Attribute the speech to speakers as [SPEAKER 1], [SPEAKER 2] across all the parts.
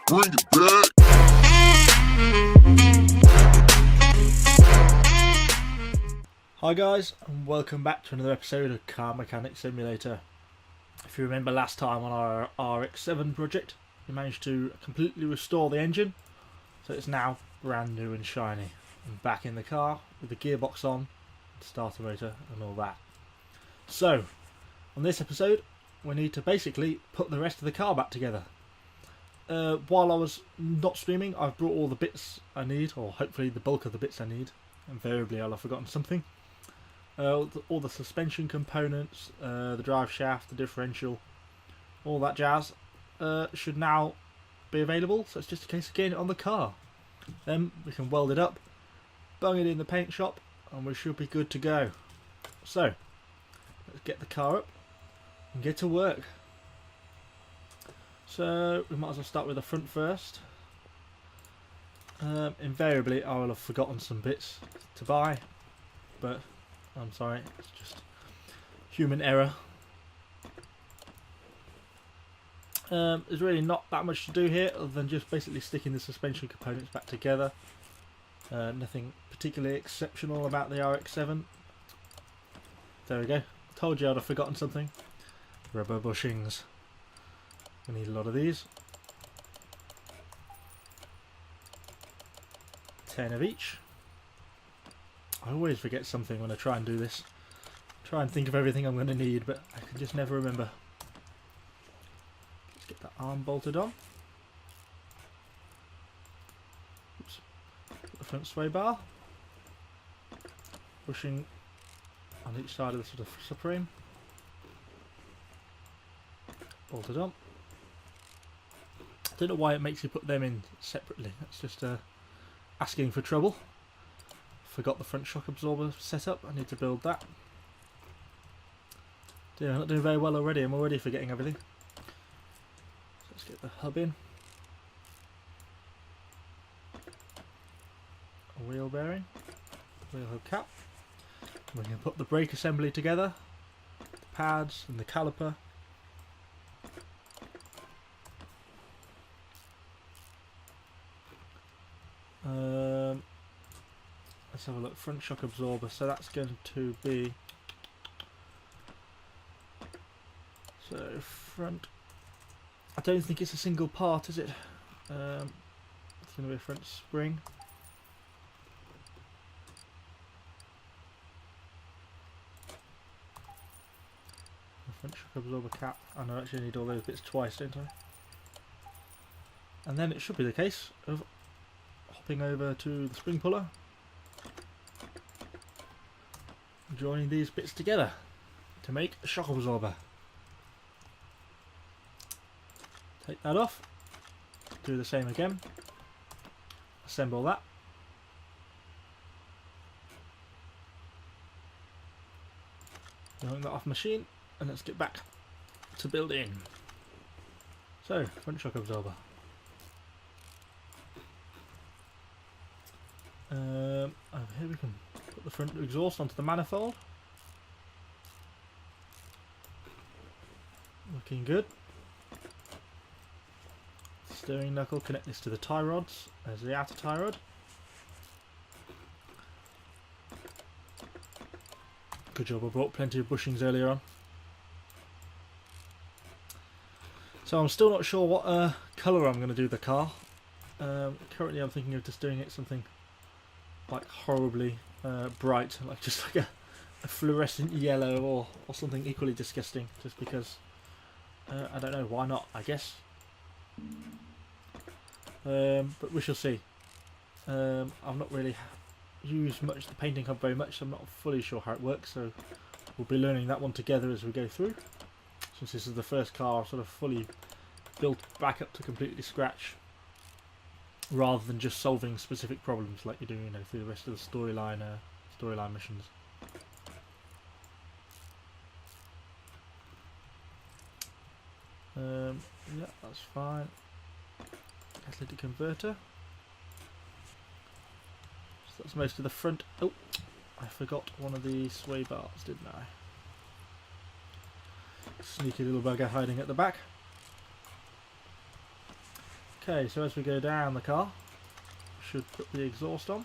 [SPEAKER 1] Bring it back.
[SPEAKER 2] Hi guys, and welcome back to another episode of Car Mechanic Simulator. If you remember last time on our RX7 project, we managed to completely restore the engine, so it's now brand new and shiny. And back in the car with the gearbox on, starter motor and all that. So, on this episode, we need to basically put the rest of the car back together. While I was not streaming, I've brought all the bits I need, or hopefully the bulk of the bits I need. Invariably I'll have forgotten something. All the suspension components, the drive shaft, the differential, all that jazz should now be available, so it's just a case of getting it on the car. Then we can weld it up, bung it in the paint shop, and we should be good to go. So, let's get the car up and get to work. So we might as well start with the front first. Invariably I will have forgotten some bits to buy, but I'm sorry, it's just human error. There's really not that much to do here other than just basically sticking the suspension components back together. Nothing particularly exceptional about the RX7. There we go. Told you I'd have forgotten something. Rubber bushings. We need a lot of these. 10 of each. I always forget something when I try and do this. Try and think of everything I'm going to need, but I can just never remember. Let's get that arm bolted on. Oops. Put the front sway bar. Bushing on each side of the sort of subframe. Bolted on. I don't know why it makes you put them in separately. That's just asking for trouble. Forgot the front shock absorber setup. I need to build that. Yeah, I'm not doing very well already. I'm already forgetting everything. So let's get the hub in. A wheel bearing. Wheel hub cap. We can put the brake assembly together. The pads and the caliper. Let's have a look. Front shock absorber. So that's going to be front. I don't think it's a single part, is it? It's going to be a front spring. The front shock absorber cap. I know I actually need all those bits twice, don't I? And then it should be the case of hopping over to the spring puller, joining these bits together to make a shock absorber. Take that off, do the same again, assemble that, join that off machine, and let's get back to building. So, front shock absorber. Over here we can put the front exhaust onto the manifold. Looking good. Steering knuckle, connect this to the tie rods. There's the outer tie rod. Good job, I brought plenty of bushings earlier on. So I'm still not sure what colour I'm going to do the car. Currently I'm thinking of just doing it something like horribly bright, like just like a fluorescent yellow or something equally disgusting, just because I don't know, why not, I guess. But we shall see. I've not really used much the painting hub very much, so I'm not fully sure how it works, so we'll be learning that one together as we go through, since this is the first car I've sort of fully built back up to completely scratch, rather than just solving specific problems like you do, through the rest of the storyline missions. Yeah, that's fine. Catalytic converter. So that's most of the front. Oh, I forgot one of the sway bars, didn't I? Sneaky little bugger hiding at the back. Okay, so as we go down the car, we should put the exhaust on.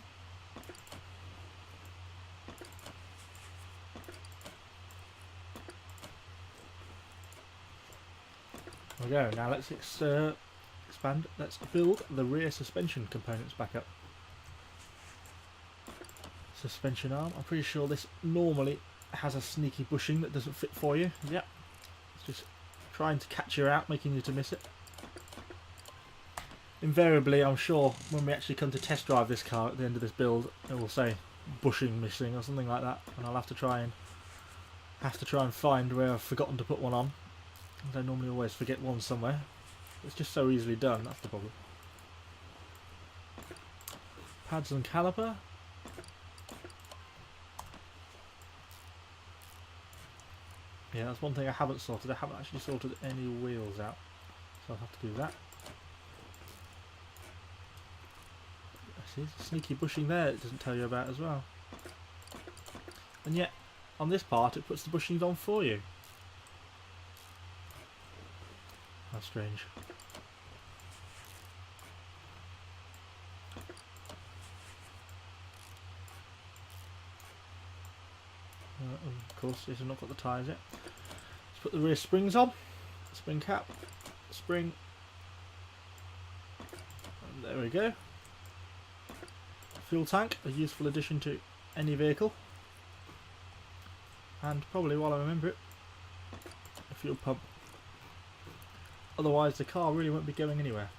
[SPEAKER 2] There we go. Now let's expand. Let's build the rear suspension components back up. Suspension arm. I'm pretty sure this normally has a sneaky bushing that doesn't fit for you. Yep. It's just trying to catch you out, making you to miss it. Invariably, I'm sure when we actually come to test drive this car at the end of this build, it will say bushing missing or something like that, and I'll have to try and find where I've forgotten to put one on. I normally always forget one somewhere. It's just so easily done. That's the problem. Pads and caliper. Yeah, that's one thing I haven't sorted. I haven't actually sorted any wheels out, so I'll have to do that. See, there's a sneaky bushing there it doesn't tell you about as well. And yet, on this part, it puts the bushings on for you. How strange. Of course, this has not got the tyres yet. Let's put the rear springs on. Spring cap, spring. And there we go. Fuel tank, a useful addition to any vehicle. And probably, while I remember it, a fuel pump. Otherwise the car really won't be going anywhere.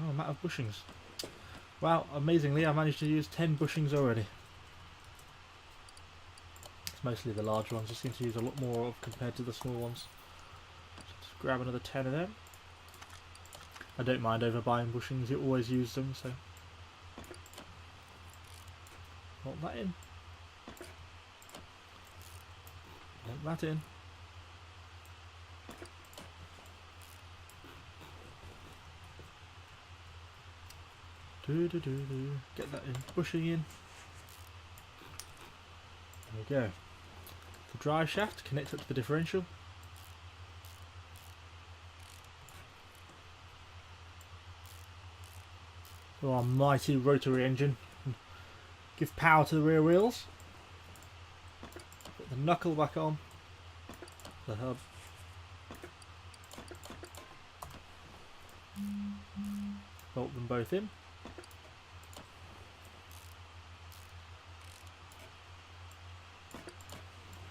[SPEAKER 2] Oh, amount of bushings. Wow, amazingly I managed to use 10 bushings already. It's mostly the large ones I seem to use a lot more of compared to the small ones. Just grab another 10 of them. I don't mind overbuying bushings, you always use them, so put that in. Put that in. Get that in, bushing in. There we go. The drive shaft connects up to the differential. For our mighty rotary engine. Give power to the rear wheels. Put the knuckle back on. The hub. Bolt them both in.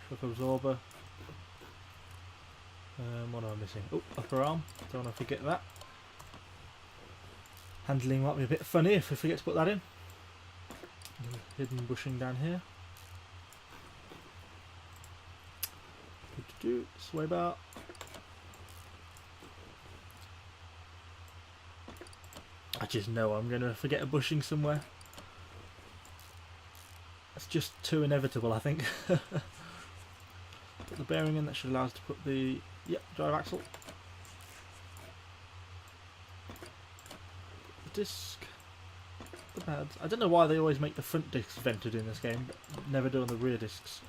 [SPEAKER 2] Shock absorber. What am I missing? Oh, upper arm. Don't want to forget that. Handling might be a bit funny if we forget to put that in. Hidden bushing down here. Sway bar. I just know I'm going to forget a bushing somewhere. That's just too inevitable, I think. Put the bearing in, that should allow us to put the drive axle. The disc. The pads. I don't know why they always make the front discs vented in this game, but never do on the rear discs.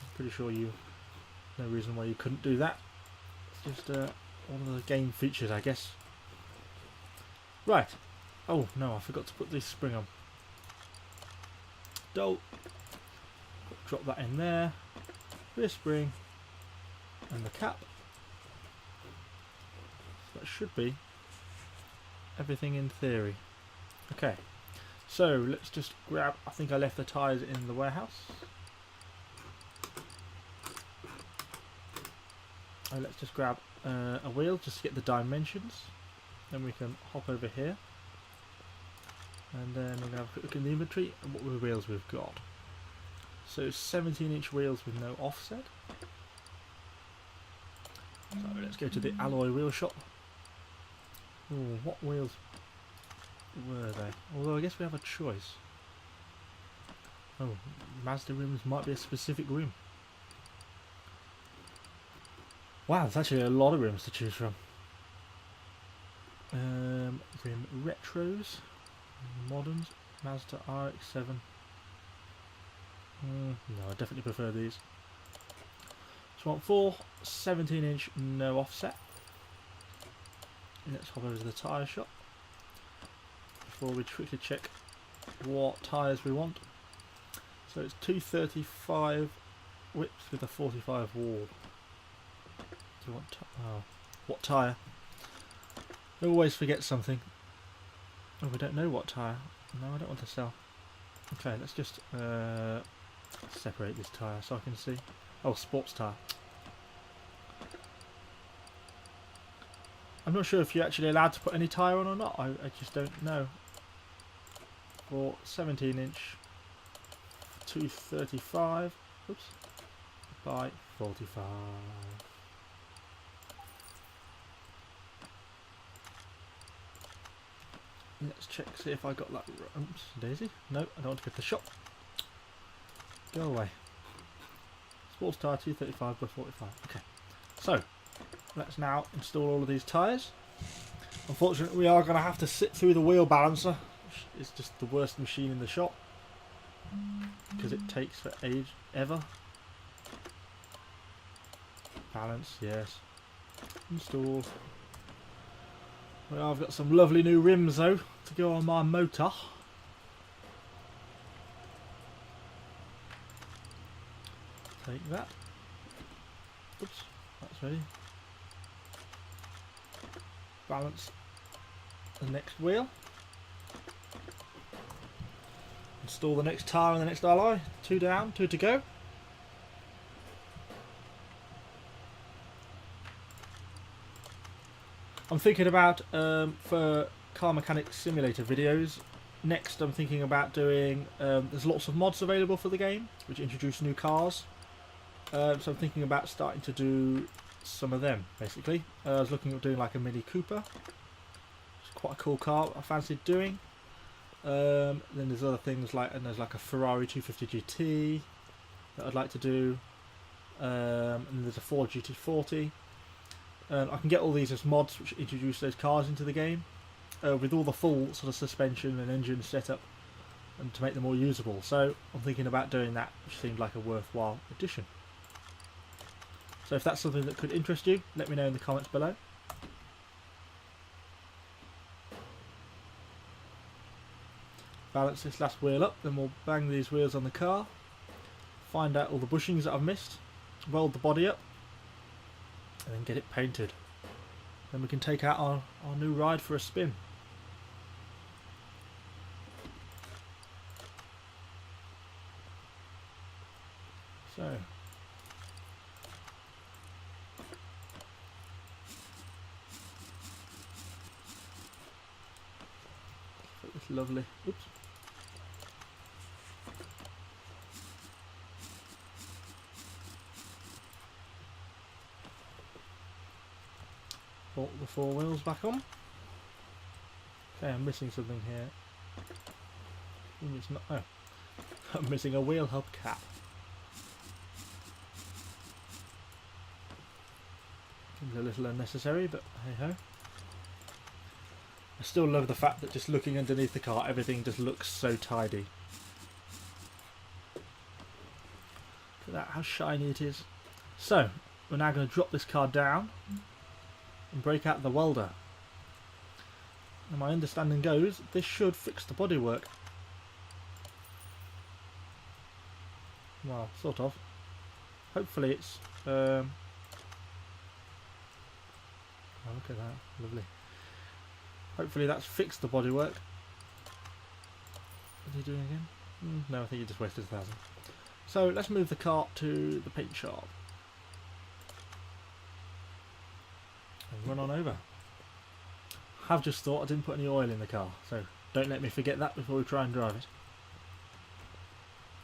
[SPEAKER 2] I'm pretty sure no reason why you couldn't do that. It's just one of the game features, I guess. Right. Oh no, I forgot to put this spring on. Dolt. Drop that in there. Rear spring. And the cap. So that should be everything in theory. Okay. So let's just grab, I think I left the tyres in the warehouse. And let's just grab a wheel just to get the dimensions. Then we can hop over here. And then we're going to have a quick look in the inventory and what wheels we've got. So 17-inch wheels with no offset. So let's go to the alloy wheel shop. Ooh, what wheels were they? Although I guess we have a choice. Oh, Mazda rims might be a specific rim. Wow, there's actually a lot of rims to choose from. Rim retros, moderns, Mazda RX7. No, I definitely prefer these. want 4 17-inch no offset. Let's hop over to the tyre shop before we quickly check what tyres we want. So it's 235 width with a 45 wall. Do you want what tyre? I always forget something. Oh, we don't know what tyre. No, I don't want to sell. Okay, let's just separate this tyre so I can see. Oh, sports tyre. I'm not sure if you're actually allowed to put any tyre on or not. I just don't know. For 17-inch, 235. Oops. By 45. Let's check, see if I got that. Oops, Daisy. No, I don't want to go to the shop. Go away. Sports tyre 235 by 45. Okay. So, let's now install all of these tyres. Unfortunately, we are going to have to sit through the wheel balancer, which is just the worst machine in the shop. Because it takes for ever. Balance, yes. Install. Well, I've got some lovely new rims though to go on my motor. Take that. Oops, that's ready. Balance the next wheel. Install the next tyre and the next alloy. 2 down, 2 to go. I'm thinking about, for car mechanic simulator videos, next I'm thinking about doing, there's lots of mods available for the game, which introduce new cars. So I'm thinking about starting to do some of them, basically. I was looking at doing like a Mini Cooper. It's quite a cool car I fancied doing. Then there's other things like, and there's like a Ferrari 250 GT that I'd like to do. And there's a Ford GT40. I can get all these as mods which introduce those cars into the game with all the full sort of suspension and engine setup and to make them more usable. So I'm thinking about doing that, which seemed like a worthwhile addition. So if that's something that could interest you, let me know in the comments below. Balance this last wheel up, then we'll bang these wheels on the car, find out all the bushings that I've missed, weld the body up, and then get it painted. Then we can take out our new ride for a spin. So put this lovely, oops. Bolt the 4 wheels back on. Okay, I'm missing something here. It's not. Oh, I'm missing a wheel hub cap. Seems a little unnecessary, but hey ho. I still love the fact that just looking underneath the car, everything just looks so tidy. Look at that, how shiny it is. So, we're now going to drop this car down and break out the welder. And my understanding goes, this should fix the bodywork. Well, sort of. Hopefully it's... oh, look at that, lovely. Hopefully that's fixed the bodywork. What's he doing again? No, I think he just wasted 1,000. So let's move the car to the paint shop. And run on over. I've just thought I didn't put any oil in the car, so don't let me forget that before we try and drive it.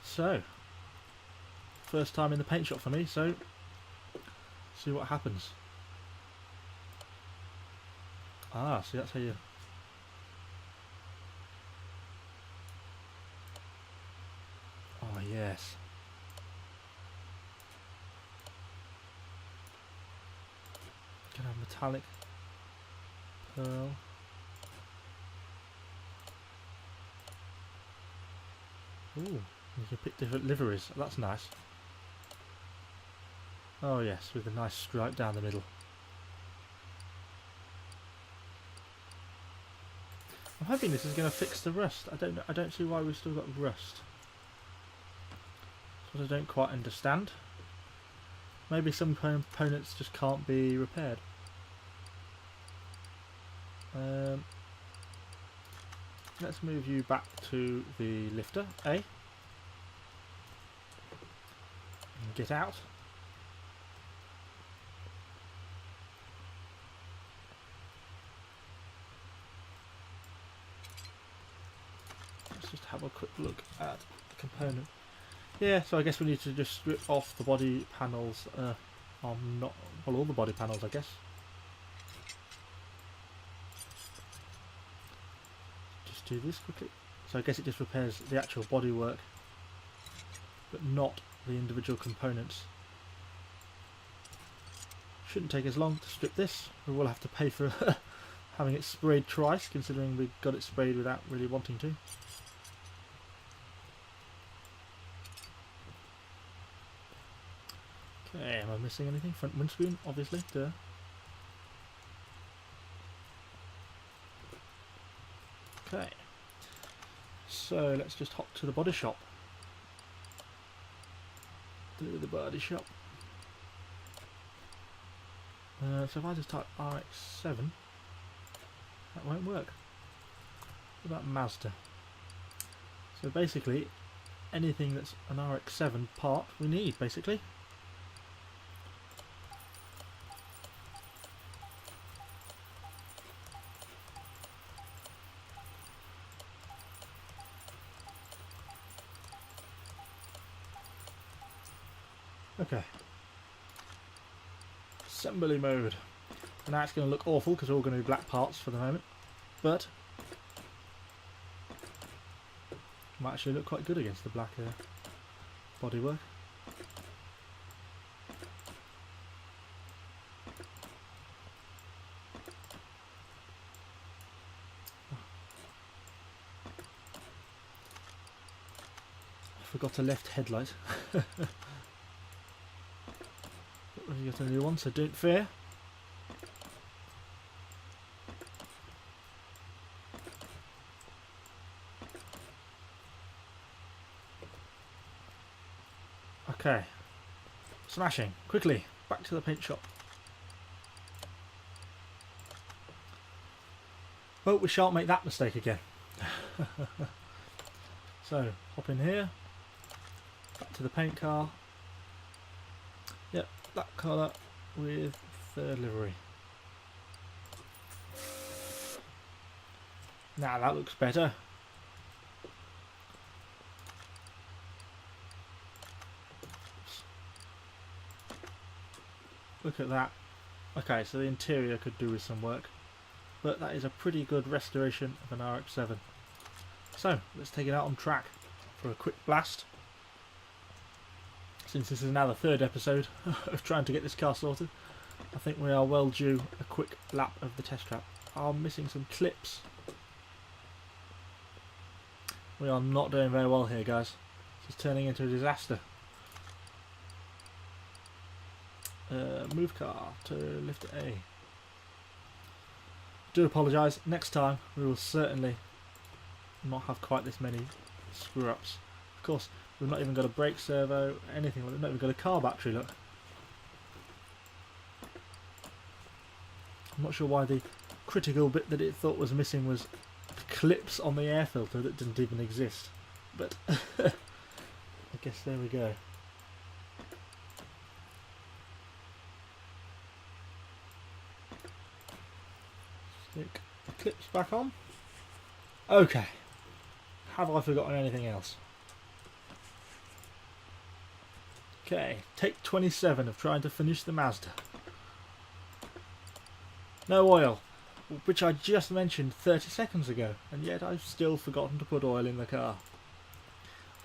[SPEAKER 2] So, first time in the paint shop for me, so see what happens. Ah, see, that's how you... Oh, yes. Gonna have metallic pearl. Ooh, you can pick different liveries. That's nice. Oh yes, with a nice stripe down the middle. I'm hoping this is going to fix the rust. I don't see why we've still got rust. That's what I don't quite understand. Maybe some components just can't be repaired. Let's move you back to the lifter, A. And get out. Let's just have a quick look at the component. Yeah, so I guess we need to just strip off the body panels, all the body panels I guess. Just do this quickly. So I guess it just repairs the actual bodywork, but not the individual components. Shouldn't take as long to strip this. We will have to pay for having it sprayed twice, considering we got it sprayed without really wanting to. Okay, am I missing anything? Front windscreen, obviously, duh. Okay, so let's just hop to the body shop. Do the body shop. So if I just type RX7, that won't work. What about Mazda? So basically, anything that's an RX7 part we need, basically. Okay. Assembly mode. And now it's going to look awful because they're all going to be black parts for the moment, but it might actually look quite good against the black bodywork. I forgot a left headlight. But we've got a new one, so don't fear. Okay, smashing, quickly, back to the paint shop. Well, we shan't make that mistake again. So, hop in here, back to the paint car. Yep, that colour with third livery. Now that looks better. Look at that. Okay, so the interior could do with some work, but that is a pretty good restoration of an RX7. So let's take it out on track for a quick blast. Since this is now the third episode of trying to get this car sorted, I think we are well due a quick lap of the test track. I'm missing some clips. We are not doing very well here, guys. This is turning into a disaster. Move car to lift A. Do apologise. Next time we will certainly not have quite this many screw ups. Of course, we've not even got a brake servo, anything. We've not even got a car battery. Look. I'm not sure why the critical bit that it thought was missing was the clips on the air filter that didn't even exist. But I guess there we go. Stick the clips back on. Okay. Have I forgotten anything else? Okay, take 27 of trying to finish the Mazda. No oil, which I just mentioned 30 seconds ago, and yet I've still forgotten to put oil in the car.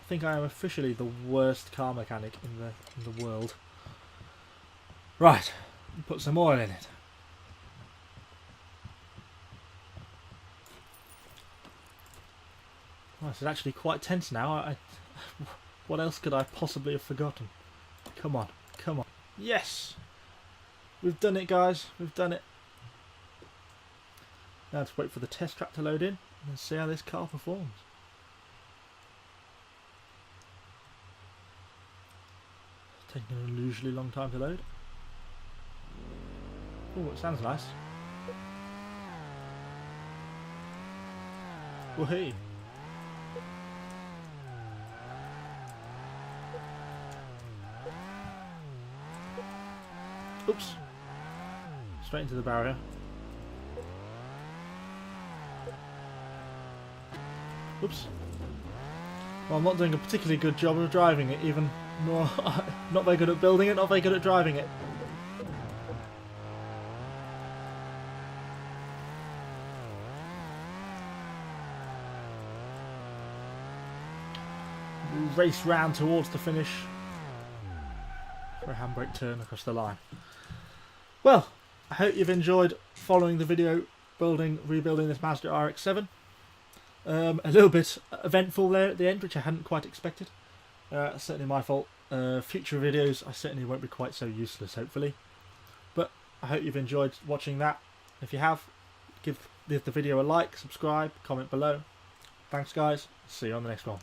[SPEAKER 2] I think I am officially the worst car mechanic in the world. Right, put some oil in it. Oh, this is actually quite tense now. What else could I possibly have forgotten? Come on, come on. Yes! We've done it, guys. We've done it. Now let's wait for the test track to load in and see how this car performs. It's taking an unusually long time to load. Oh, it sounds nice. Woohoo! Oops! Straight into the barrier. Oops. Well, I'm not doing a particularly good job of driving it, even more. Not very good at building it, not very good at driving it. We'll race round towards the finish for a handbrake turn across the line. Well, I hope you've enjoyed following the video rebuilding this Mazda RX7. A little bit eventful there at the end, which I hadn't quite expected. Certainly my fault. Future videos I certainly won't be quite so useless, hopefully. But I hope you've enjoyed watching that. If you have, give the video a like, subscribe, comment below. Thanks guys, see you on the next one.